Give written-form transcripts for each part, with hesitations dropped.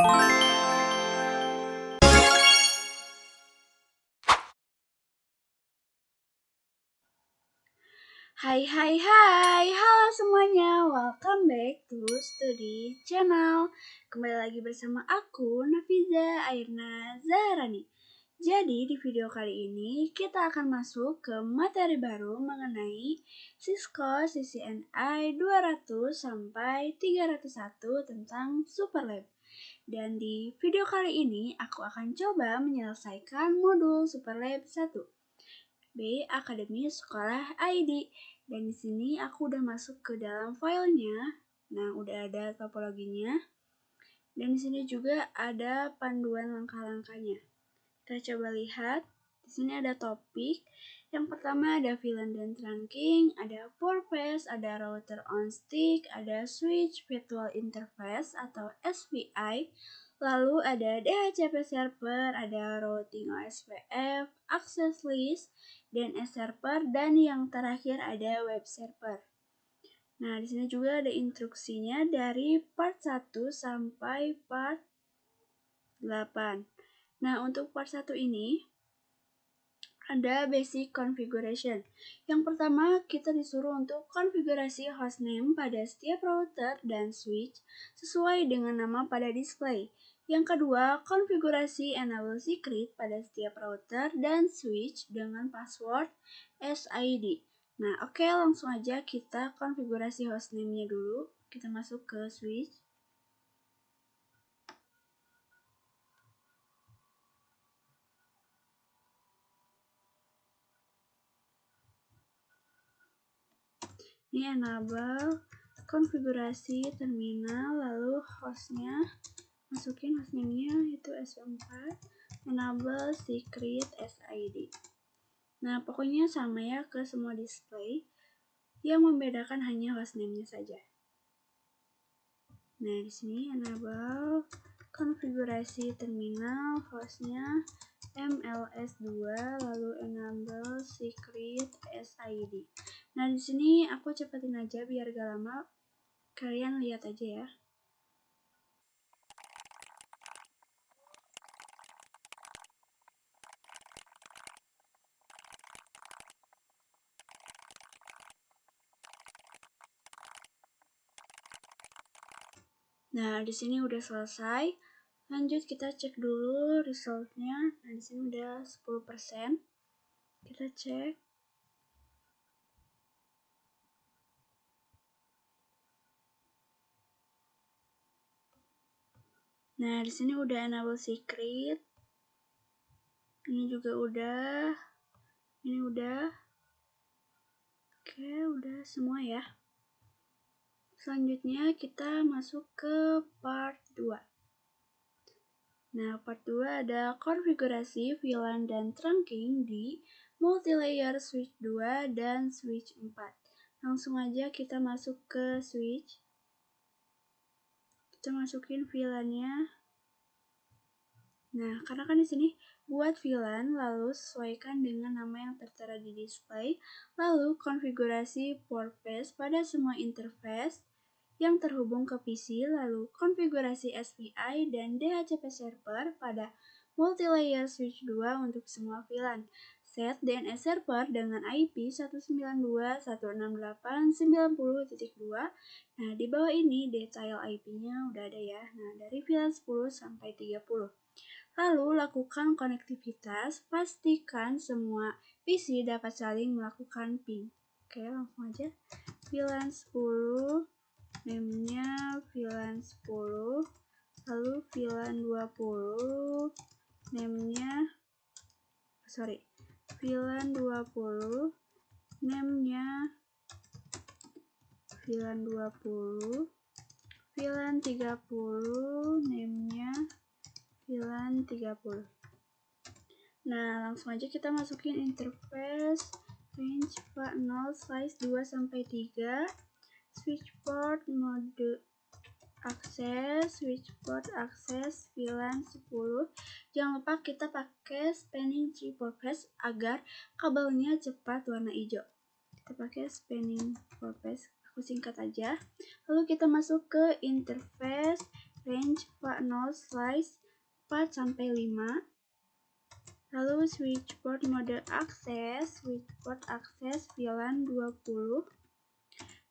Hai, halo semuanya, welcome back to Study Channel. Kembali lagi bersama aku, Nafiza Airna Zahrani. Jadi di video kali ini kita akan masuk ke materi baru mengenai Cisco CCNI 200 sampai 301 tentang Superlab. Dan di video kali ini aku akan coba menyelesaikan modul Superlab 1. B. Akademi Sekolah ID. Dan di sini aku udah masuk ke dalam filenya. Nah, udah ada topologinya. Dan di sini juga ada panduan langkah-langkahnya. Kita coba lihat. Di sini ada topik. Yang pertama ada VLAN dan trunking, ada purpose, ada router on stick, ada switch virtual interface atau SVI. Lalu ada DHCP server, ada routing OSPF, access list, DNS server, dan yang terakhir ada web server. Nah, di sini juga ada instruksinya dari part 1 sampai part 8. Nah, untuk part 1 ini ada basic configuration. Yang pertama, kita disuruh untuk konfigurasi hostname pada setiap router dan switch sesuai dengan nama pada display. Yang kedua, konfigurasi enable secret pada setiap router dan switch dengan password SID. Nah, oke, langsung aja kita konfigurasi hostname-nya dulu. Kita masuk ke switch. Ini enable konfigurasi terminal, lalu hostnya masukin hostname-nya itu S4, enable secret SID. Nah, pokoknya sama ya ke semua display, yang membedakan hanya hostname-nya saja. Nah, di sini enable konfigurasi terminal, hostnya MLS2, lalu enable secret SID. Nah, di sini aku cepetin aja biar gak lama. Kalian lihat aja ya. Nah, di sini udah selesai. Lanjut kita cek dulu resultnya. Nah, di sini udah 10%. Kita cek. Nah, di sini udah enable secret. Ini juga udah. Ini udah. Oke, udah semua ya. Selanjutnya kita masuk ke part 2. Nah, part 2 ada konfigurasi VLAN dan trunking di multilayer switch 2 dan switch 4. Langsung aja kita masuk ke switch. Kita masukin VLAN-nya. Nah, karena kan di sini buat VLAN, lalu sesuaikan dengan nama yang tertera di display, lalu konfigurasi purpose pada semua interface yang terhubung ke PC, lalu konfigurasi SPI dan DHCP server pada multilayer switch 2 untuk semua VLAN. Set DNS server dengan IP 192.168.90.2. Nah, di bawah ini detail IP-nya udah ada ya. Nah, dari VLAN 10 sampai 30. Lalu lakukan konektivitas, pastikan semua PC dapat saling melakukan ping. Oke, langsung aja. VLAN 10, name-nya VLAN 10, lalu VLAN 20, name-nya VLAN 20, name-nya VLAN 20, VLAN 30, name-nya VLAN 30. Nah, langsung aja kita masukin interface range 0 slice 2 sampai 3, switch port mode akses, switch port akses VLAN 10. Jangan lupa kita pakai spanning tree purpose agar kabelnya cepat warna hijau. Kita pakai spanning purpose, aku singkat aja. Lalu kita masuk ke interface range va0 slice 4 sampai 5. Lalu switchboard mode akses, VLAN 20.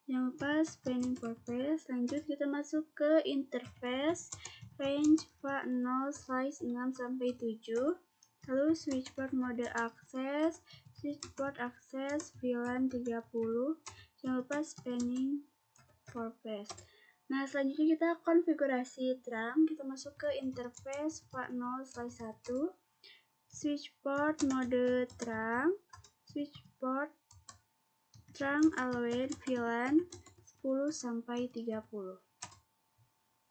Jangan lupa spanning purpose. Lanjut kita masuk ke interface range va0 slice 6 sampai 7. Lalu switchboard mode akses, VLAN 30. Jangan lupa spanning purpose. Nah, selanjutnya kita konfigurasi terang. Kita masuk ke interface va0 slice 1. Switchboard mode terang, switchboard terang allowed VLAN 10 sampai 30.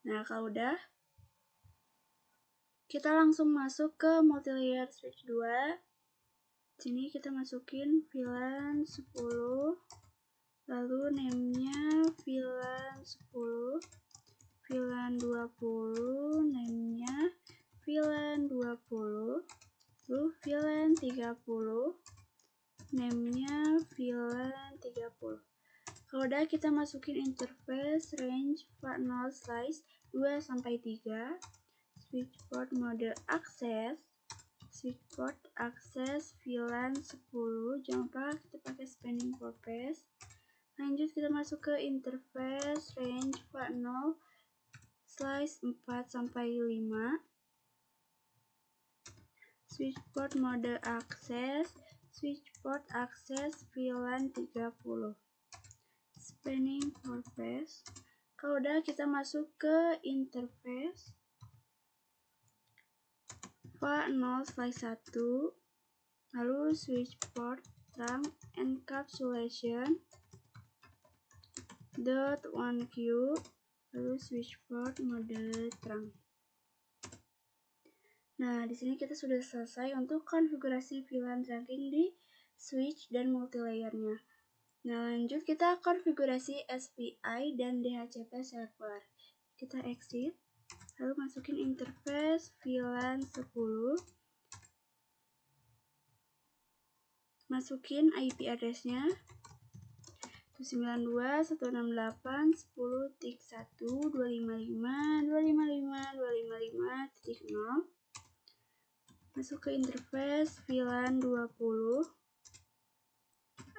Nah, kalau udah, kita langsung masuk ke multilayer switch 2. Sini kita masukin VLAN 10, lalu name-nya VLAN 10, VLAN 20, name-nya VLAN 20. Lalu VLAN 30, name-nya VLAN 30. Kalau udah, kita masukin interface range va0 slice 2 sampai 3. Switchboard mode akses, VLAN 10. Jangan lupa kita pakai spanning purpose. Lanjut kita masuk ke interface range va0 slice 4 sampai 5. Switchboard mode akses, VLAN 30. Spanning purpose. Kalau udah, kita masuk ke interface va0 slice 1. Lalu switchboard terang encapsulation .1Q. Lalu switchboard mode terang. Nah, di sini kita sudah selesai untuk konfigurasi VLAN tracking di switch dan multilayernya. Nah, lanjut kita konfigurasi SPI dan DHCP server. Kita exit, lalu masukin interface VLAN 10. Masukin IP address-nya 192.168.1.255.255.255.0. Masuk ke interface VLAN 20.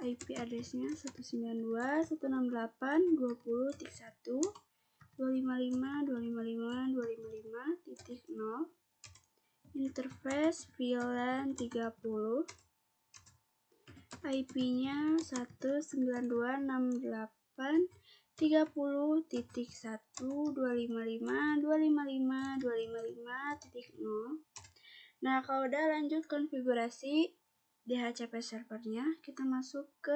IP address-nya 192.168.255.255.255.0. Interface VLAN 30. IP-nya 192.168.255.255.255.0. Nah, kalau udah, lanjut konfigurasi DHCP servernya. Kita masuk ke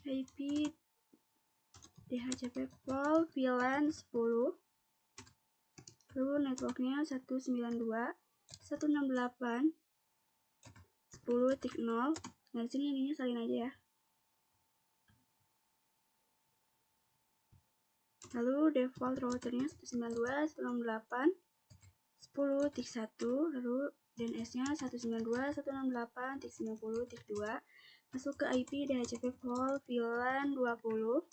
IP DHCP pool VLAN 10. Lalu networknya 192.168.10.0. Nah, di sini ininya salin aja ya. Lalu default routernya 192.168.10.1. Lalu DNS-nya 192.168.90.2. Masuk ke IP DHCP pool VLAN 20.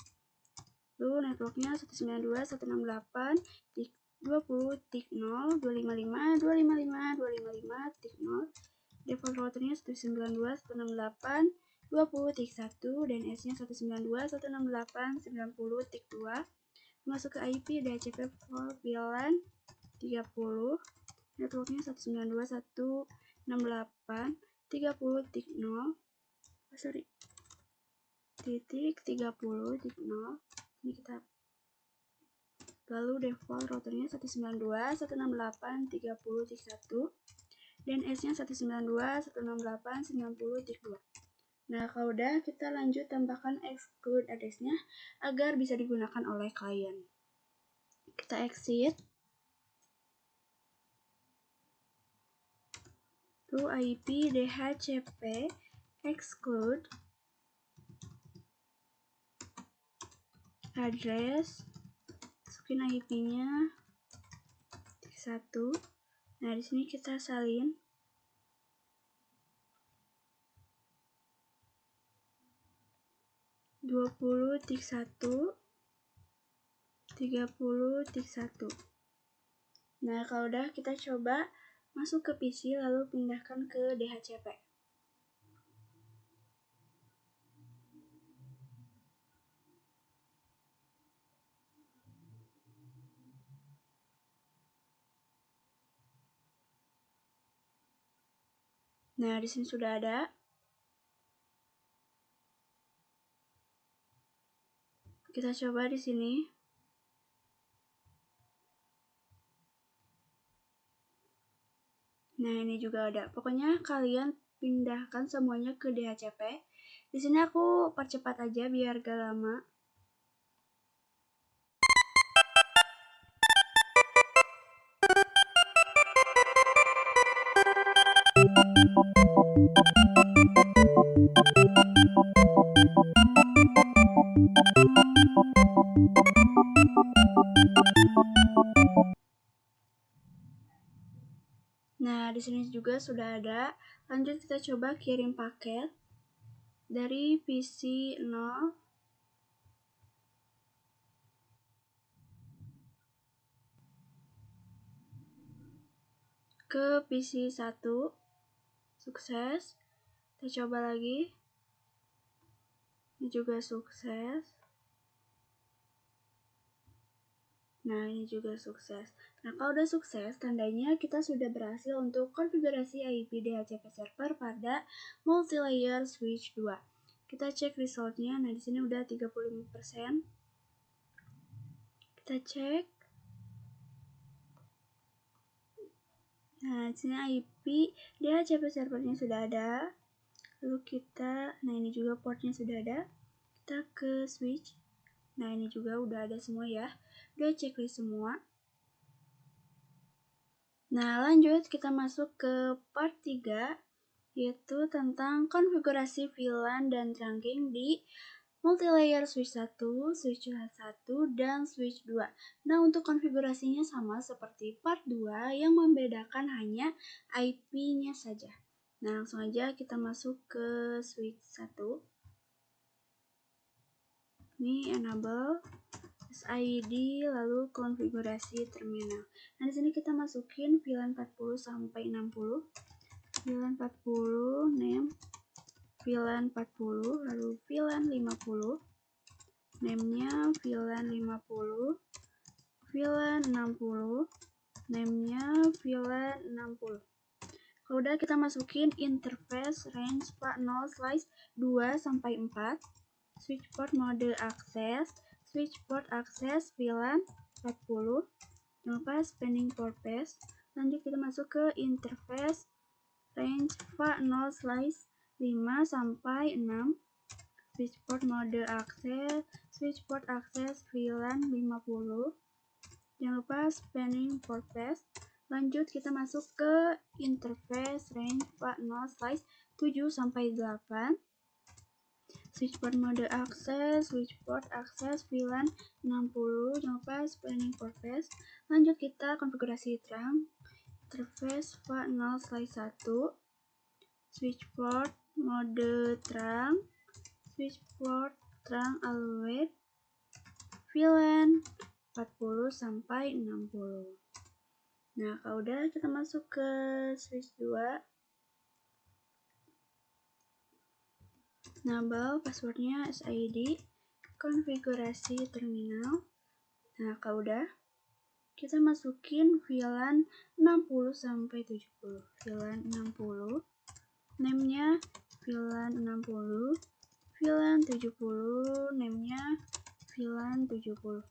Lalu networknya 192.168.20.255.255.255.0. Default routernya 192.168.20.1. DNS-nya 192.168.90.2. Masuk ke IP DHCP pool VLAN 30. Networknya 192.168.30.0. titik 30.0. Ini kita. Lalu default routernya 192.168.30.1. dan S-nya 192.168.90.2. Nah, kalau udah, kita lanjut tambahkan exclude address-nya agar bisa digunakan oleh klien. Kita exit. Lalu IP DHCP exclude address, masukin IP-nya 1. Nah, di sini kita salin. (20.1) 30.1. Nah, kalau udah kita coba masuk ke PC lalu pindahkan ke DHCP. Nah, di sini sudah ada. Kita coba di sini. Nah, ini juga ada. Pokoknya kalian pindahkan semuanya ke DHCP. Di sini aku percepat aja biar gak lama. Nah, di sini juga sudah ada. Lanjut kita coba kirim paket dari PC 0 ke PC 1. Sukses. Kita coba lagi. Ini juga sukses. Nah, ini juga sukses. Nah, kalau udah sukses, tandanya kita sudah berhasil untuk konfigurasi IP DHCP server pada multilayer switch 2. Kita cek resultnya. Nah, di sini udah 35%. Kita cek. Nah, di sini IP DHCP servernya sudah ada. Lalu nah ini juga portnya sudah ada. Kita ke switch. Nah, ini juga udah ada semua ya. Udah checklist semua. Nah, lanjut kita masuk ke part 3, yaitu tentang konfigurasi VLAN dan trunking di multilayer switch 1, switch 1, dan switch 2. Nah, untuk konfigurasinya sama seperti part 2 yang membedakan hanya IP-nya saja. Nah, langsung aja kita masuk ke switch 1. Ini enable SID lalu konfigurasi terminal. Nah, di sini kita masukin VLAN 40 sampai 60. VLAN 40 name VLAN 40 lalu VLAN 50. Name-nya VLAN 50. VLAN 60. Name-nya VLAN 60. Kalau udah kita masukin interface range 0 slice 2 sampai 4. Switch port mode akses, switch port akses VLAN 40. Jangan lupa spanning port path. Lanjut kita masuk ke interface range 0 slice 5 sampai 6. Switch port mode akses, switch port akses VLAN 50. Jangan lupa spanning port path. Lanjut kita masuk ke interface range 0 slice 7 sampai 8. Switch port mode akses, switch port akses VLAN 60. Jangan lupa spanning port path. Lanjut kita konfigurasi trunk. Interface 0 slice 1. Switch port mode trunk. Switch port trunk allowed. VLAN 40 sampai 60. Nah, kalau udah kita masuk ke switch 2. Enable passwordnya SID, konfigurasi terminal. Nah, kalau udah kita masukin VLAN 60 sampai 70. VLAN 60. Name-nya VLAN 60. VLAN 70. Name-nya VLAN 70.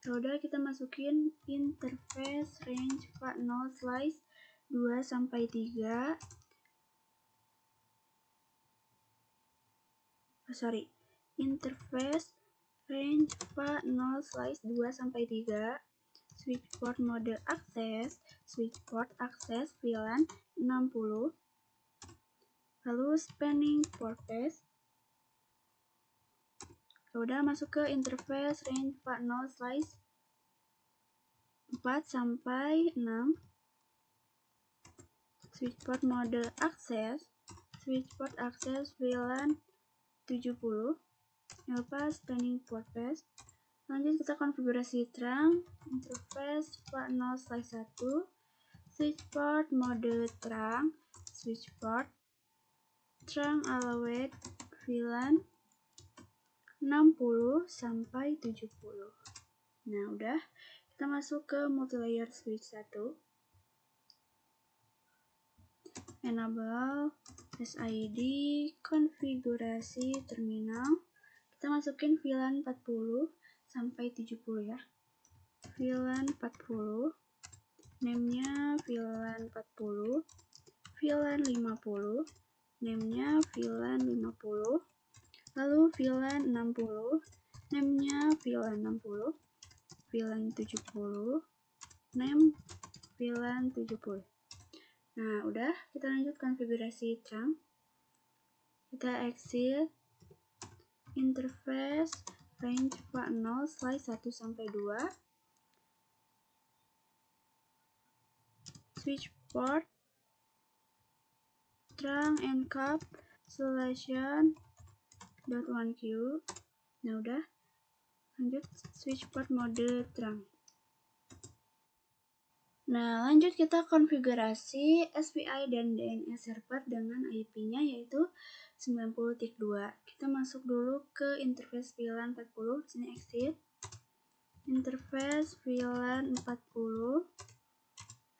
Kalau udah kita masukin interface range 0 slice 2 sampai 3. Interface range 0 slice 2 sampai 3. Switch port mode akses, switch port akses VLAN 60. Lalu spanning port path. Udah masuk ke interface range 0 slice 4 sampai 6. Switch port mode akses, switch port akses VLAN 70. Jangan lupa spanning port path. Lanjut kita konfigurasi terang, interface 40/1, switch port mode terang, switch port, terang allowed VLAN 60 sampai 70. Nah, udah. Kita masuk ke multilayer switch 1. Enable SID, konfigurasi terminal. Kita masukin VLAN 40 sampai 70 ya. VLAN 40, name-nya VLAN 40, VLAN 50, name-nya VLAN 50, lalu VLAN 60, name-nya VLAN 60, VLAN 70, name VLAN 70. Nah, udah, kita lanjut konfigurasi terang. Kita exit, interface, range 40/1 sampai 2, switch port, terang encap, selection, .1Q. Nah, udah, lanjut switch port mode terang. Nah, lanjut kita konfigurasi SPI dan DNS server dengan IP-nya yaitu 90.2. Kita masuk dulu ke interface VLAN 40, sini exit. Interface VLAN 40,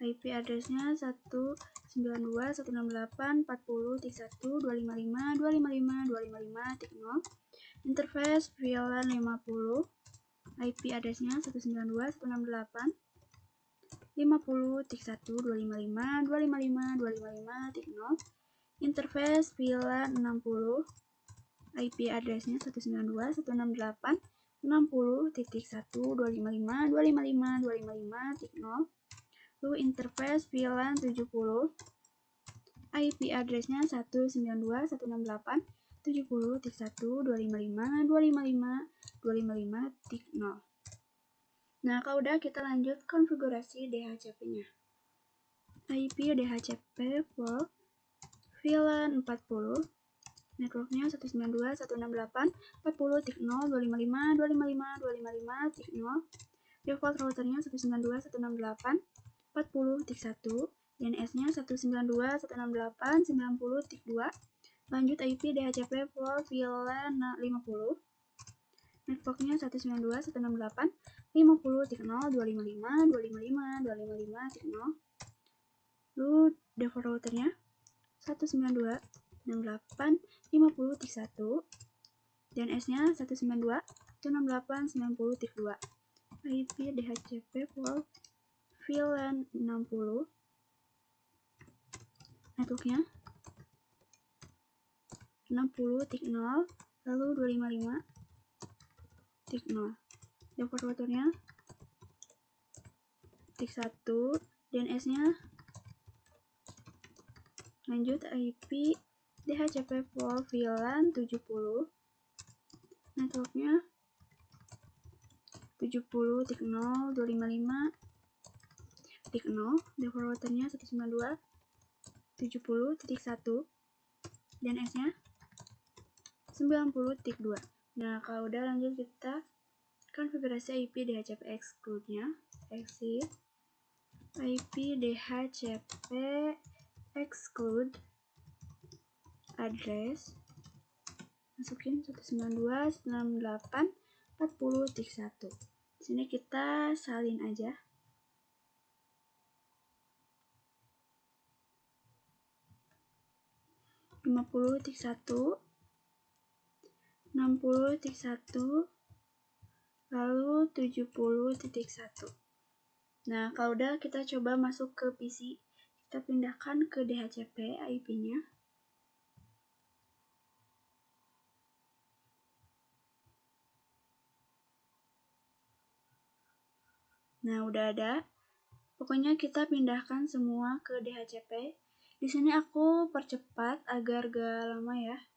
IP address-nya 192.168.40.31.255.255.255.0. Interface VLAN 50, IP address-nya 192.168.50.31.255.255.0. Interface VLAN 60, IP address-nya 192.168.60.1.255.255.255.0. Lalu interface VLAN 70, IP address-nya 192.168.70.1.255.255.255.0. Nah, kalau udah kita lanjut konfigurasi DHCP-nya. IP DHCP port VLAN 40, networknya 192.168.40.0.255.255.255.0. Default routernya 192.168.40.1, DNS-nya 192.168.90.2. Lanjut IP DHCP port VLAN 50, networknya 192.168.50.0.255.255.255.0. Lalu default routernya 192.168.50.1, DNS-nya 192.168.90.2. IP DHCP port VLAN 60, networknya 60.0, lalu 255.0. Default routernya 1, DNS-nya. Lanjut IP DHCP port VLAN 70, networknya 70.0, 255.0. Default routernya 192.70.1, DNS-nya 90.2. Nah, kalau udah lanjut kita konfigurasi IP DHCP exclude-nya. Exit IP DHCP exclude address, masukin 192.168.40.1. Sini kita salin aja. .1, 60.1, lalu 70.1. Nah, kalau udah kita coba masuk ke PC. Kita pindahkan ke DHCP IP-nya. Nah, udah ada. Pokoknya kita pindahkan semua ke DHCP. Di sini aku percepat agar gak lama ya.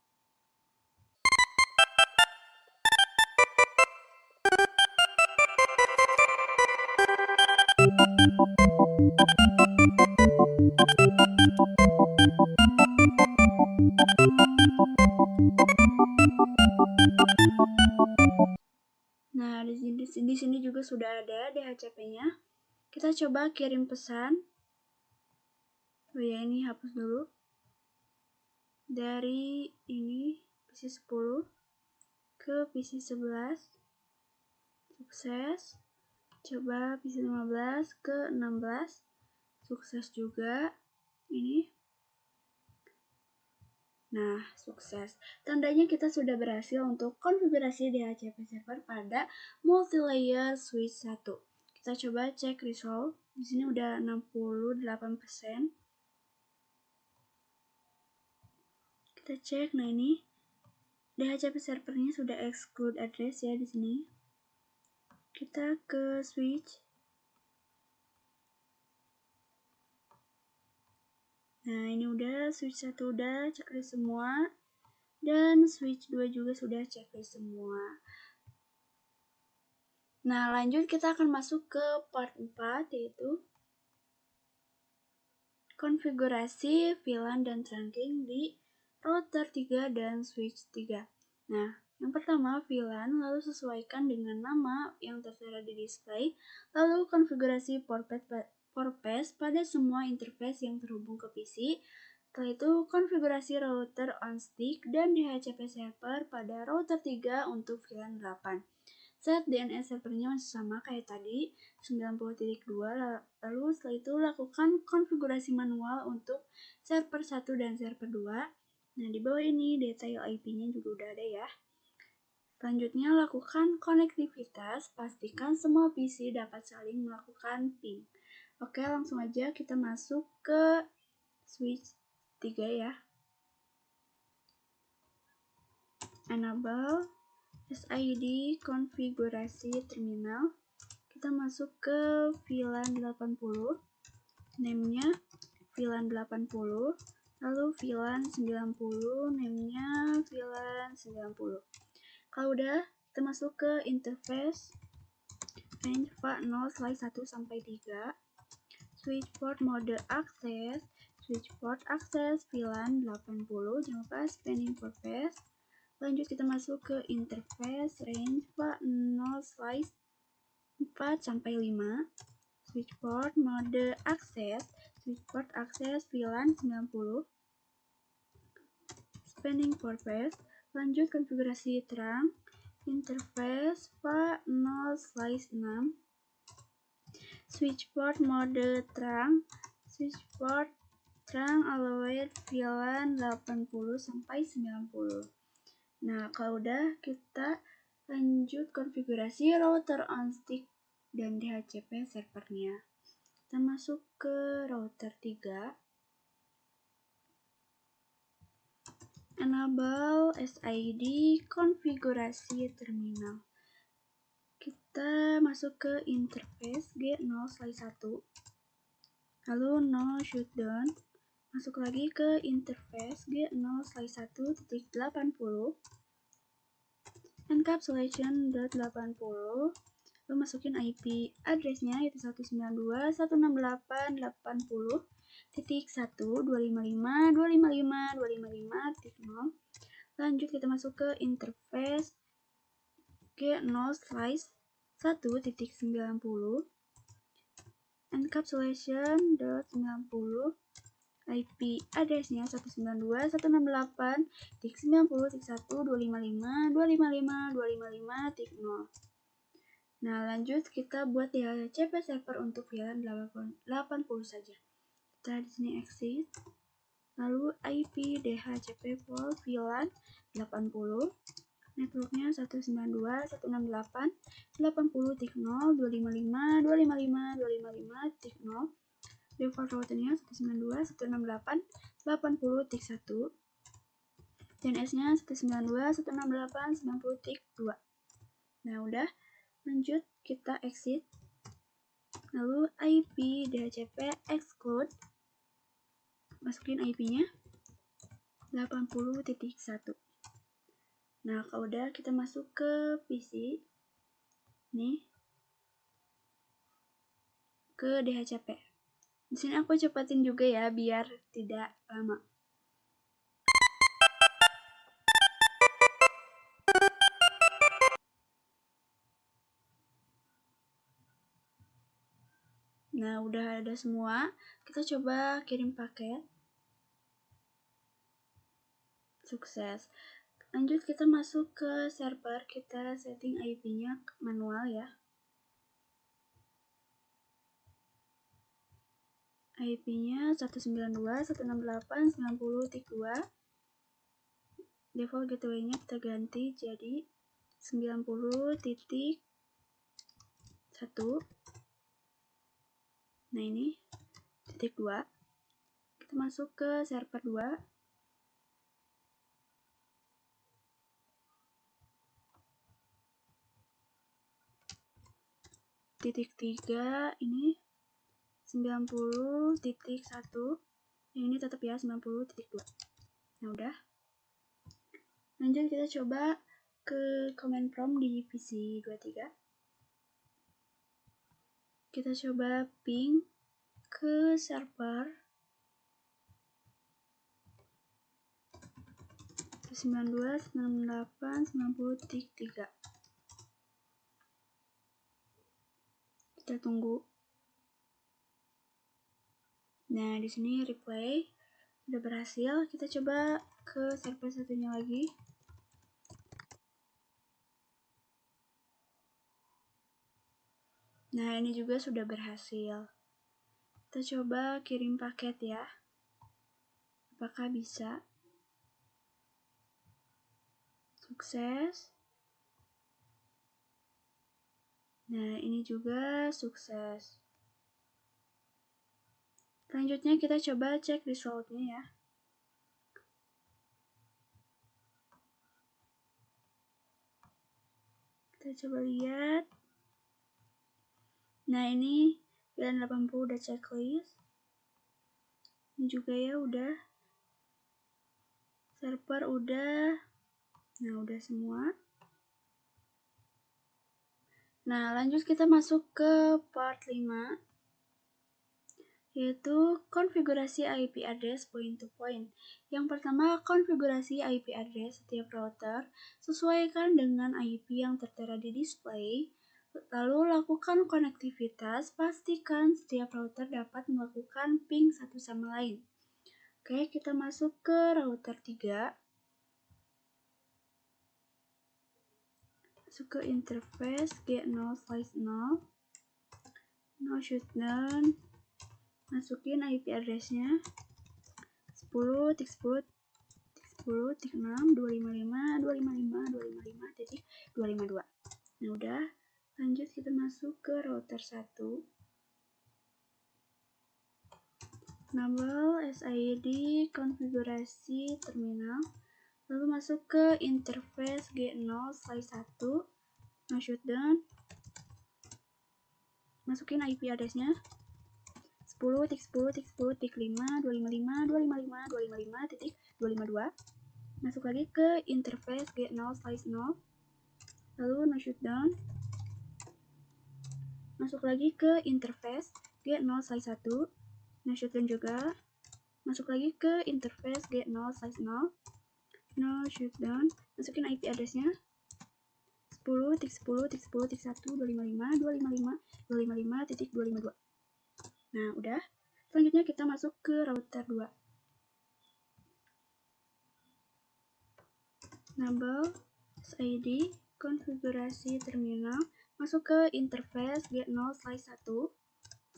Nah, di udah ada DHCP-nya. Kita coba kirim pesan. Oh ya, ini hapus dulu. Dari ini PC 10 ke PC 11. Sukses. Coba PC 15 ke 16. Sukses juga. Ini. Nah, sukses. Tandanya kita sudah berhasil untuk konfigurasi DHCP server pada multilayer switch 1. Kita coba cek result. Di sini udah 68%. Kita cek, nah ini DHCP servernya sudah exclude address ya di sini. Kita ke switch. Nah, ini udah switch 1 udah checklist semua. Dan switch 2 juga sudah checklist semua. Nah, lanjut kita akan masuk ke part 4, yaitu konfigurasi VLAN dan trunking di router 3 dan switch 3. Nah, yang pertama VLAN, lalu sesuaikan dengan nama yang tertera di display, lalu konfigurasi port path pada semua interface yang terhubung ke PC. Setelah itu, konfigurasi router on stick dan DHCP server pada router 3 untuk VLAN 8. Set DNS servernya masih sama kayak tadi, 90.2, lalu setelah itu lakukan konfigurasi manual untuk server 1 dan server 2. Nah, di bawah ini detail IP-nya juga udah ada ya. Selanjutnya, lakukan konektivitas, pastikan semua PC dapat saling melakukan ping. Oke, langsung aja kita masuk ke switch 3 ya. Enable SID konfigurasi terminal. Kita masuk ke VLAN 80. Name-nya VLAN 80. Lalu VLAN 90, name-nya VLAN 90. Kalau udah, kita masuk ke interface. Range 0/1 sampai 3. Switch port mode access. Switch port access VLAN 80. Jangan lupa spanning port path. Lanjut kita masuk ke interface range 0/4 sampai 5. Switch port mode access. Switch port access VLAN 90. Spanning port path. Lanjut konfigurasi terang. Interface 0/6. Switch port mode terang. Switch port terang allowed VLAN 80 sampai 90. Nah, kalau udah, kita lanjut konfigurasi router on stick dan DHCP servernya. Kita masuk ke router 3. Enable SID konfigurasi terminal. Kita masuk ke interface G0/1. Lalu no shutdown. Masuk lagi ke interface G0/1.80. Encapsulation.80. Lalu masukin IP address-nya yaitu 192.168.80.1.255.255.255.0. Lanjut kita masuk ke interface G0/1.90. Encapsulation.90. IP address-nya 192.168.90.1.255.255.255.0. Nah, lanjut kita buat DHCP server untuk VLAN 80 saja. Kita di sini exit. Lalu IP DHCP full VLAN 80. Networknya 192.168.80.255.255.255.0. Default routernya 192.168.80.1. DNS-nya 192.168.90.2. Nah, udah. Lanjut kita exit. Lalu IP DHCP exclude. Masukin IP-nya 80.1. Nah, kalau udah, kita masuk ke PC. Nih. Ke DHCP. Di sini aku cepatin juga ya biar tidak lama. Nah, udah ada semua. Kita coba kirim paket. Sukses. Lanjut kita masuk ke server, kita setting IP-nya manual ya. IP-nya 192.168.90.2. Default gateway-nya kita ganti jadi 90.1. Nah, ini titik 2. Kita masuk ke server 2. Titik 3 ini 90.1. Yang ini tetap ya 90.2. Nah, udah. Lanjut kita coba ke command prompt di PC 23. Kita coba ping ke server 92.168.90.3. Kita tunggu. Nah, di sini replay sudah berhasil. Kita coba ke server satunya lagi. Nah, ini juga sudah berhasil. Kita coba kirim paket ya. Apakah bisa? Sukses. Nah, ini juga sukses. Selanjutnya kita coba cek resultnya ya. Kita coba lihat. Nah, ini pilihan 80 udah checklist. Ini juga ya udah. Server udah. Nah, udah semua. Nah, lanjut kita masuk ke part 5, yaitu konfigurasi IP address point to point. Yang pertama, konfigurasi IP address setiap router sesuaikan dengan IP yang tertera di display. Lalu lakukan konektivitas, pastikan setiap router dapat melakukan ping satu sama lain. Oke, kita masuk ke router 3. Masuk ke interface G0/0, no shutdown, masukin IP address-nya 10.10.10.6.255.255.255.252. Nah, udah. Lanjut kita masuk ke router 1. Enable SID konfigurasi terminal. Lalu masuk ke interface G0/1, no shutdown. Masukin IP address-nya 10.10.10.5.255.255.255.252. Masuk lagi ke interface G0/0. Lalu no shutdown. Masuk lagi ke interface G0/1. No shutdown juga. Masuk lagi ke interface G0/0. No shutdown. Masukin IP address-nya 10.10.10.1.255.255.255.252. Nah, udah. Selanjutnya kita masuk ke router 2. Enable SID konfigurasi terminal. Masuk ke interface G0/1.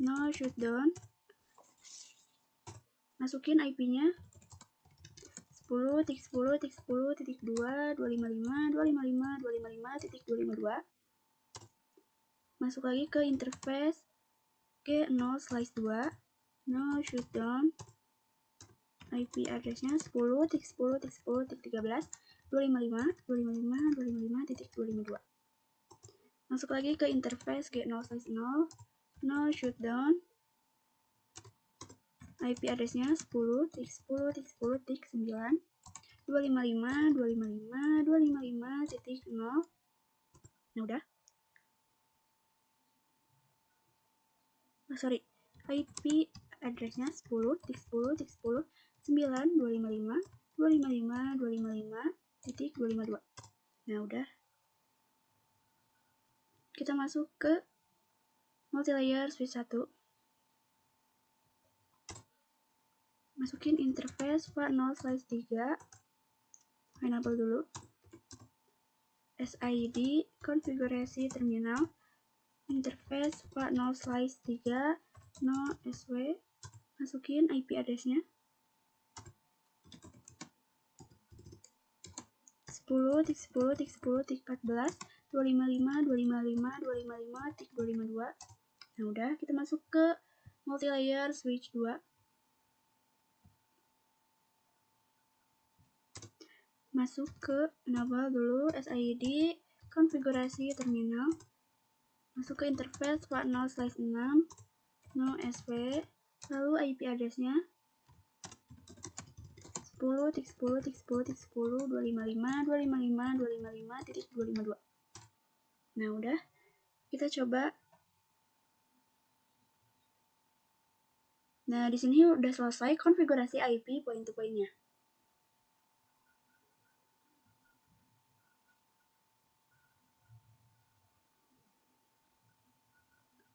No shutdown. Masukin IP-nya 10.10.10.2.255.255.255.252. Masuk lagi ke interface G0/2. No shutdown. IP address-nya 10.10.10.13.255.255.255.252. Masuk lagi ke interface G0/0. No shutdown. IP address-nya 10.10.10.255.255.255.0. Nah, udah. IP address-nya 10.10.10.9.255.255.255.252. Nah, udah. Kita masuk ke multilayer switch 1. Masukin interface va0/3, enable dulu. SID, konfigurasi terminal, interface va0/3, no sw, masukin IP address-nya 10.10.10.14, 255.255.255.252. Nah udah, kita masuk ke multilayer switch 2. Masuk ke enable dulu SID, konfigurasi terminal, masuk ke interface va0/6, no sw, lalu IP address-nya 10.10.10.10.255.255.255.252. Nah udah, kita coba. Nah di sini udah selesai konfigurasi IP point-to-point-nya.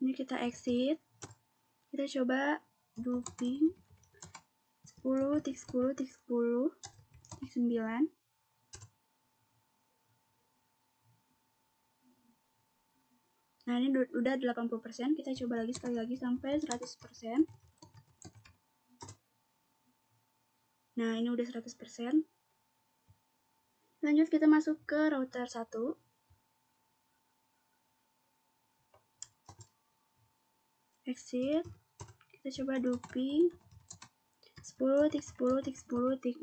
Ini kita exit, kita coba do ping 10.10.10.9. Nah ini udah 80%, kita coba lagi sekali lagi sampai 100%. Nah ini udah 100%. Lanjut kita masuk ke router 1. Exit, kita coba do ping 10.10.10.6.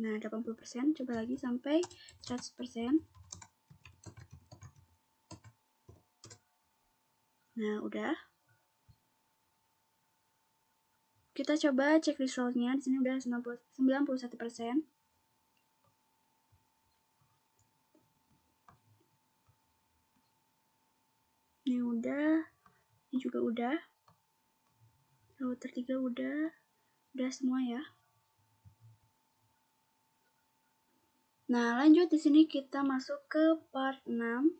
Nah 80%, coba lagi sampai 100%. Nah udah, kita coba cek resultnya. Di sini udah 91%. Ini udah, ini juga udah, router 3 udah semua ya. Nah lanjut, di sini kita masuk ke part 6,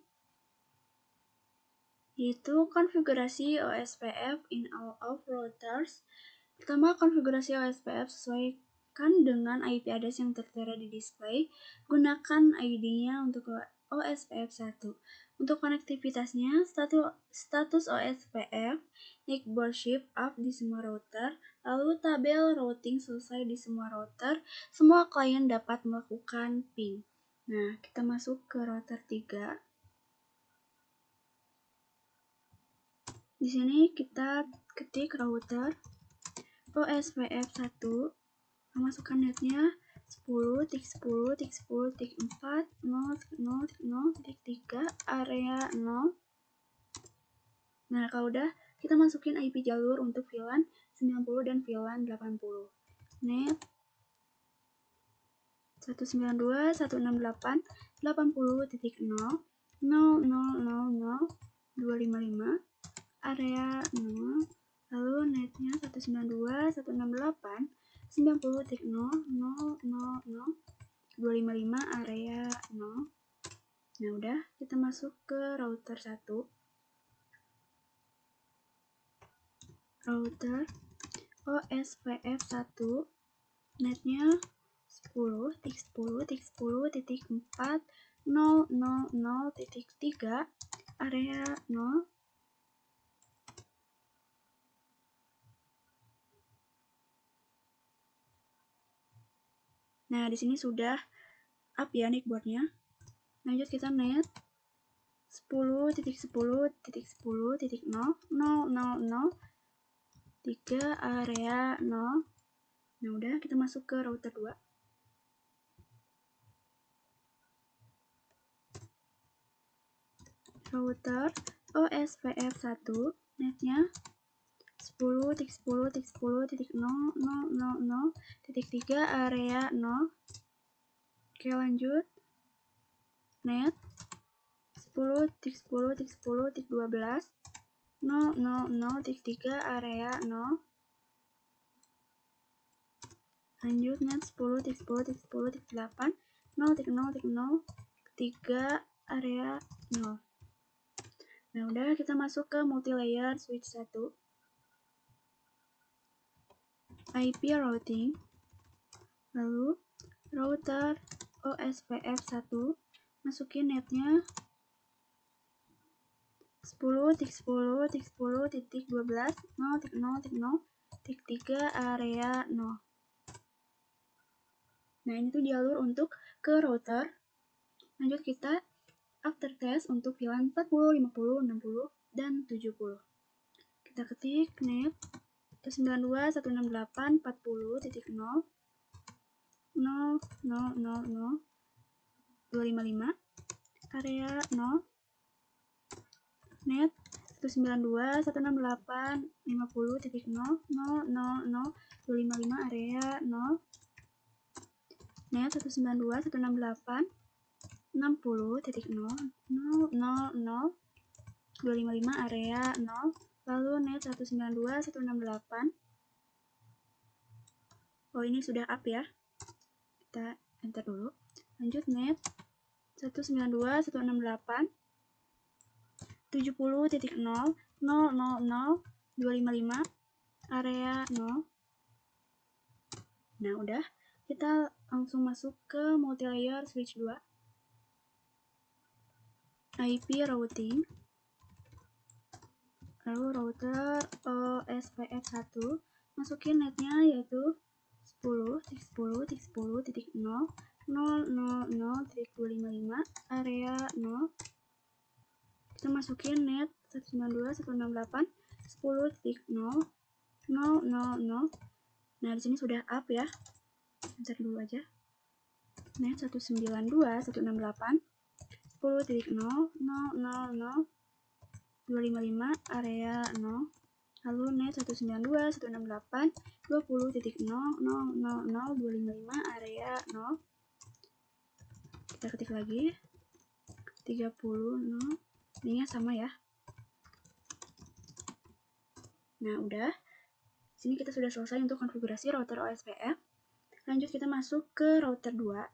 yaitu konfigurasi OSPF in all of routers. Pertama, konfigurasi OSPF sesuaikan dengan IP address yang tertera di display. Gunakan ID-nya untuk OSPF 1. Untuk konektivitasnya, status OSPF, NIC board shift up di semua router, lalu tabel routing selesai di semua router, semua klien dapat melakukan ping. Nah, kita masuk ke router 3. Di sini kita ketik router OSPF 1, masukkan netnya 10.10.10.4.0.0.3 area 0. Nah kalau udah, kita masukin IP jalur untuk VLAN 90 dan VLAN 80. Net 192.168.80.0.000.255 area 0. Lalu netnya 192.168.90.000.255 area 0. Nah udah, kita masuk ke router 1. Router OSPF 1, netnya 10.10.10.4.000.3 area 0. Nah, di sini sudah up ya NIC boardnya. Lanjut kita net 10.10.10.0.000.3 area 0. Nah, udah, kita masuk ke router 2. Router OSPF 1, netnya 10.10.10.000.3 area 0. Oke, lanjut. Net 10.10.10.12.000.3 area 0. Lanjut net 10.10.10.8.0.0.0.3 area 0. Nah udah, kita masuk ke multilayer switch 1. IP routing, lalu router OSPF1, masukin netnya 10.10.10.12.0.0.0.3 area 0. Nah, ini tuh jalur untuk ke router. Lanjut kita after test untuk VLAN 40, 50, 60, dan 70. Kita ketik net 192.168.40.0 0.0.0.0.255 area 0 net 192.168.50.0 area 0 net 192.168.60.0.0.0.255 area 0 lalu net 192.168. Oh, ini sudah up ya, kita enter dulu. Lanjut net 192.168.70.0.0.0.255 area 0. Nah, udah, kita langsung masuk ke multilayer switch 2. IP routing, lalu router OSPF1, masukin netnya yaitu 10.10.10.0.0.0.255 area 0. Kita masukin net 192.168.10.0.0.0. Nah, di sini sudah up ya. Enter dulu aja. Net 192.168.10.0.0.0.255 area 0. Lalu net 192.168.20.0.0.0.255 area 0. Kita ketik lagi 30.0. Ininya sama ya. Nah, udah. Sini kita sudah selesai untuk konfigurasi router OSPF. Lanjut kita masuk ke router 2.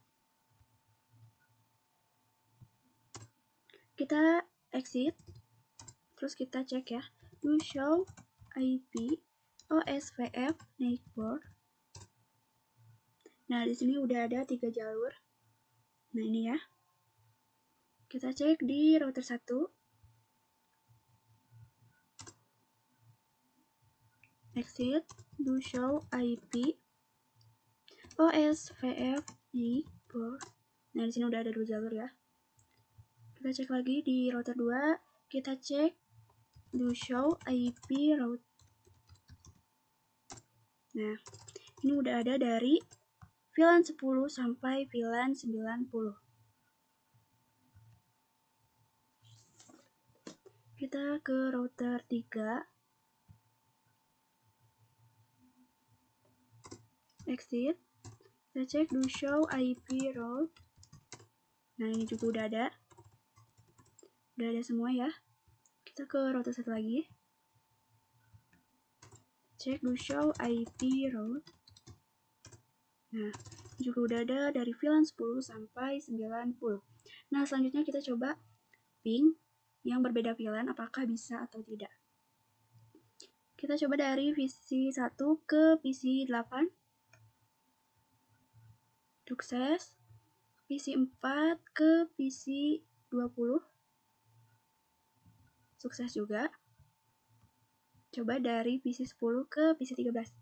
Kita exit. Terus kita cek ya. Do show IP OSPF network. Nah, di sini udah ada 3 jalur. Nah, ini ya. Kita cek di router 1. Exit, do show IP OSPF network. Nah, di sini udah ada 2 jalur ya. Kita cek lagi di router 2. Kita cek do show IP route. Nah, ini udah ada dari VLAN 10 sampai VLAN 90. Kita ke router 3. Exit. Kita cek do show IP route. Nah, ini juga udah ada. Udah ada semua ya. Kita ke router 1 lagi. Cek do show IP route. Nah, juga udah ada dari VLAN 10 sampai 90. Nah, selanjutnya kita coba ping yang berbeda VLAN apakah bisa atau tidak. Kita coba dari PC 1 ke PC 8. Sukses. PC 4 ke PC 20. Sukses juga. Coba dari PC 10 ke PC 13.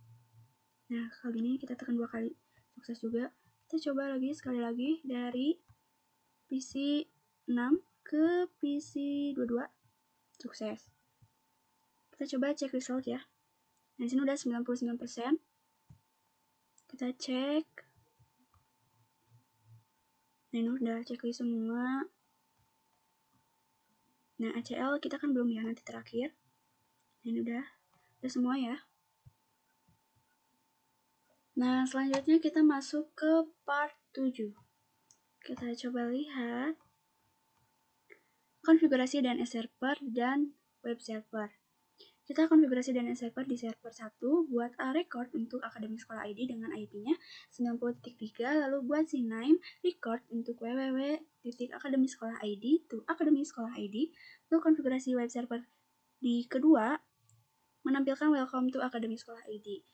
Nah, kali ini kita tekan 2 kali. Sukses juga. Kita coba lagi sekali lagi dari PC 6 ke PC 22. Sukses. Kita coba cek result ya. Nah, di sini udah 99%. Kita cek. Nah, ini udah checklist semua. Nah, ACL kita kan belum ya, nanti terakhir. Nah, ini udah semua ya. Nah, selanjutnya kita masuk ke part 7. Kita coba lihat konfigurasi DNS server dan web server. Kita konfigurasi DNS server di server 1 buat a record untuk Akademi Sekolah ID dengan IP-nya 90.3, lalu buat CNAME record untuk www.akademi sekolah ID to Akademi Sekolah ID. Untuk konfigurasi web server di kedua menampilkan welcome to Akademi Sekolah ID.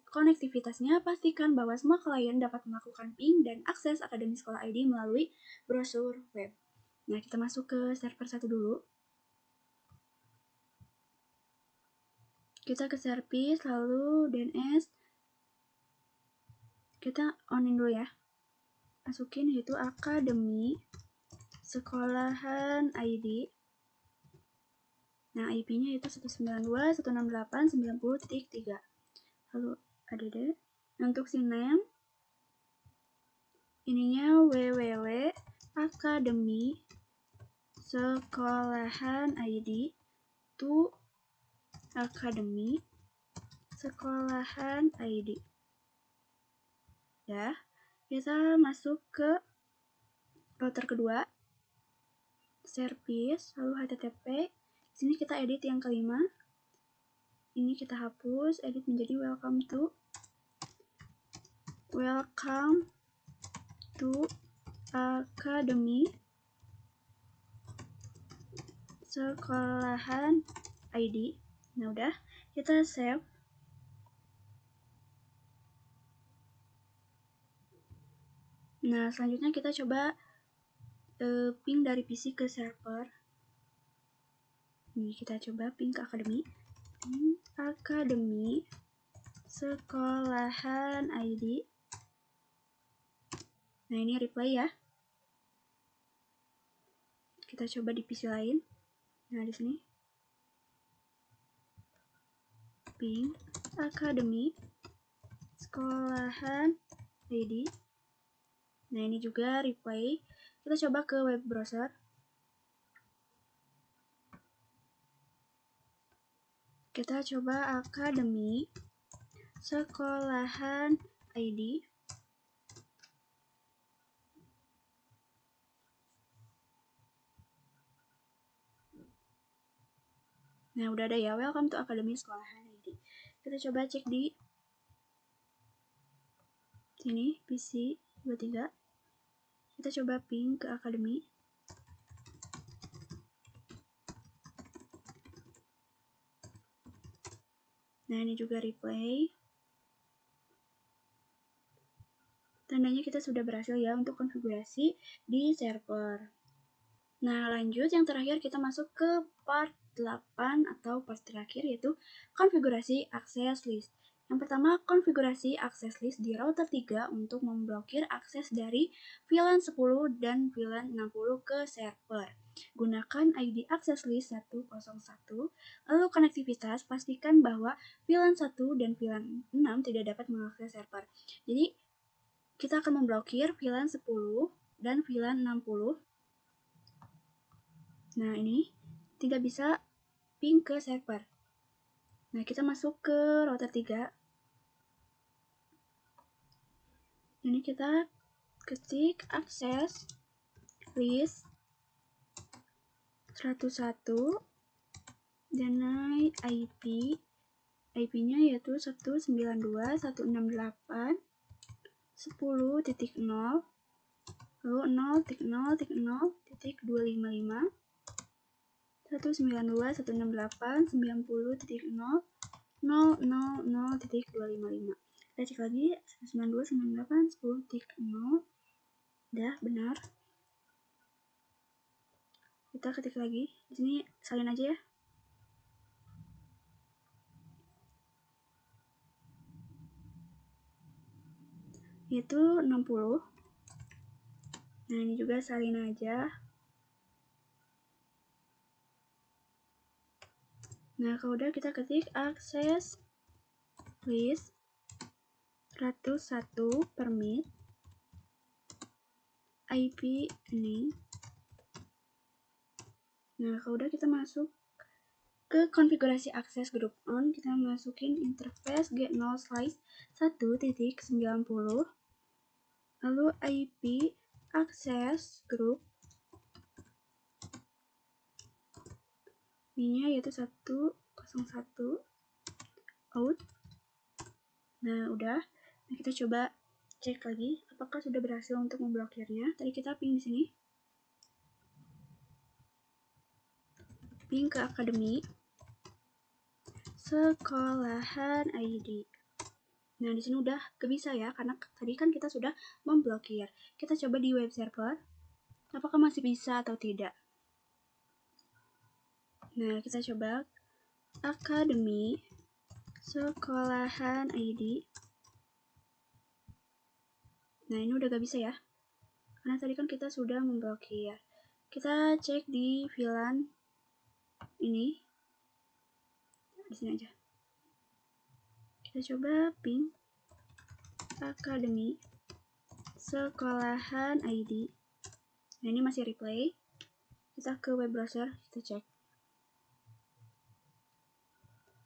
konektivitasnya, pastikan bahwa semua klien dapat melakukan ping dan akses Akademi Sekolah ID melalui brosur web. Nah, kita masuk ke server 1 dulu. Kita ke service, lalu DNS. Kita onin dulu ya. Masukin yaitu Akademi Sekolahan ID. Nah, IP-nya itu 192.168.90.3. Lalu add. Untuk name, ininya www.akademi sekolahan ID to Akademi Sekolahan ID. Ya, kita masuk ke router kedua, service, lalu HTTP. Sini kita edit yang kelima. Ini kita hapus, edit menjadi welcome to Akademi Sekolahan ID. Nah, udah, kita save. Nah, selanjutnya kita coba ping dari PC ke server. Ini kita coba ping ke Akademi. Akademi Sekolahan ID. Nah, ini reply ya. Kita coba di PC lain. Nah, di sini ping Akademi Sekolahan ID. Nah, ini juga reply. Kita coba ke web browser. Kita coba Akademi Sekolahan ID. Nah, udah ada ya, welcome to Akademi Sekolahan ID. Kita coba cek di sini, PC 23. Kita coba ping ke Akademi. Nah, ini juga replay. Tandanya kita sudah berhasil ya untuk konfigurasi di server. Nah, lanjut yang terakhir kita masuk ke part 8 atau part terakhir, yaitu konfigurasi akses list. Yang pertama, konfigurasi akses list di router 3 untuk memblokir akses dari VLAN 10 dan VLAN 60 ke server. Gunakan ID akses list 101, lalu konektivitas, pastikan bahwa VLAN 1 dan VLAN 6 tidak dapat mengakses server. Jadi, kita akan memblokir VLAN 10 dan VLAN 60. Nah, ini tidak bisa ping ke server. Nah, kita masuk ke router 3. Ini kita ketik akses list 101 dan IP-nya yaitu 192.168.10.0 lalu 0.0.0.255 192.168.90.000.255. Kita cek lagi 192.168.10.0. Udah benar. Kita ketik lagi. Di sini salin aja ya. Itu 60. Nah, ini juga salin aja. Nah, kalau udah kita ketik akses list 101 permit IP ini. Nah, kalau udah kita masuk ke konfigurasi akses grup on, kita masukin interface G0/1.90, lalu IP akses grup ininya yaitu 101 out. Nah, udah. Nah, kita coba cek lagi apakah sudah berhasil untuk memblokirnya. Tadi kita ping di sini. Ping ke Akademi Sekolahan ID. Nah, di sini udah gak bisa ya, karena tadi kan kita sudah memblokir. Kita coba di web server, apakah masih bisa atau tidak. Nah, kita coba Akademi Sekolahan ID. Nah, ini udah gak bisa ya, karena tadi kan kita sudah memblokir. Kita cek di VLAN ini, di sini aja. Kita coba ping Akademi Sekolahan ID. Nah, ini masih replay. Kita ke web browser, kita cek.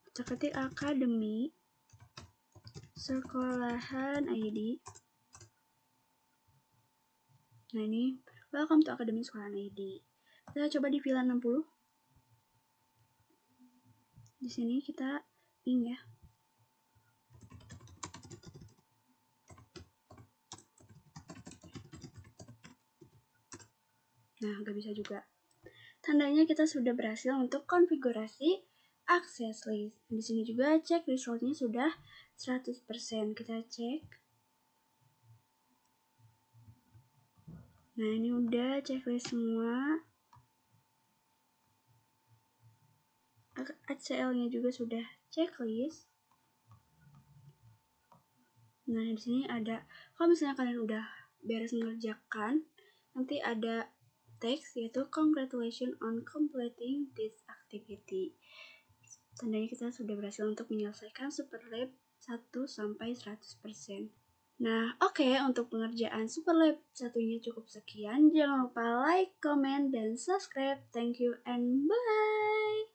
Kita ketik Akademi Sekolahan ID. Nah, ini welcome to Akademi Sekolahan ID. Kita coba di VLAN 60. Di sini kita ping ya. Nah, gak bisa juga. Tandanya kita sudah berhasil untuk konfigurasi access list. Di sini juga cek resultnya sudah 100%. Kita cek. Nah, ini udah checklist semua. ACL-nya juga sudah checklist. Nah, di sini ada, kalau misalnya kalian udah beres mengerjakan, nanti ada teks yaitu congratulations on completing this activity. Tandanya kita sudah berhasil untuk menyelesaikan Superlab 1 sampai 100%. Nah, oke, untuk pengerjaan Superlab satunya cukup sekian. Jangan lupa like, comment, dan subscribe. Thank you and bye.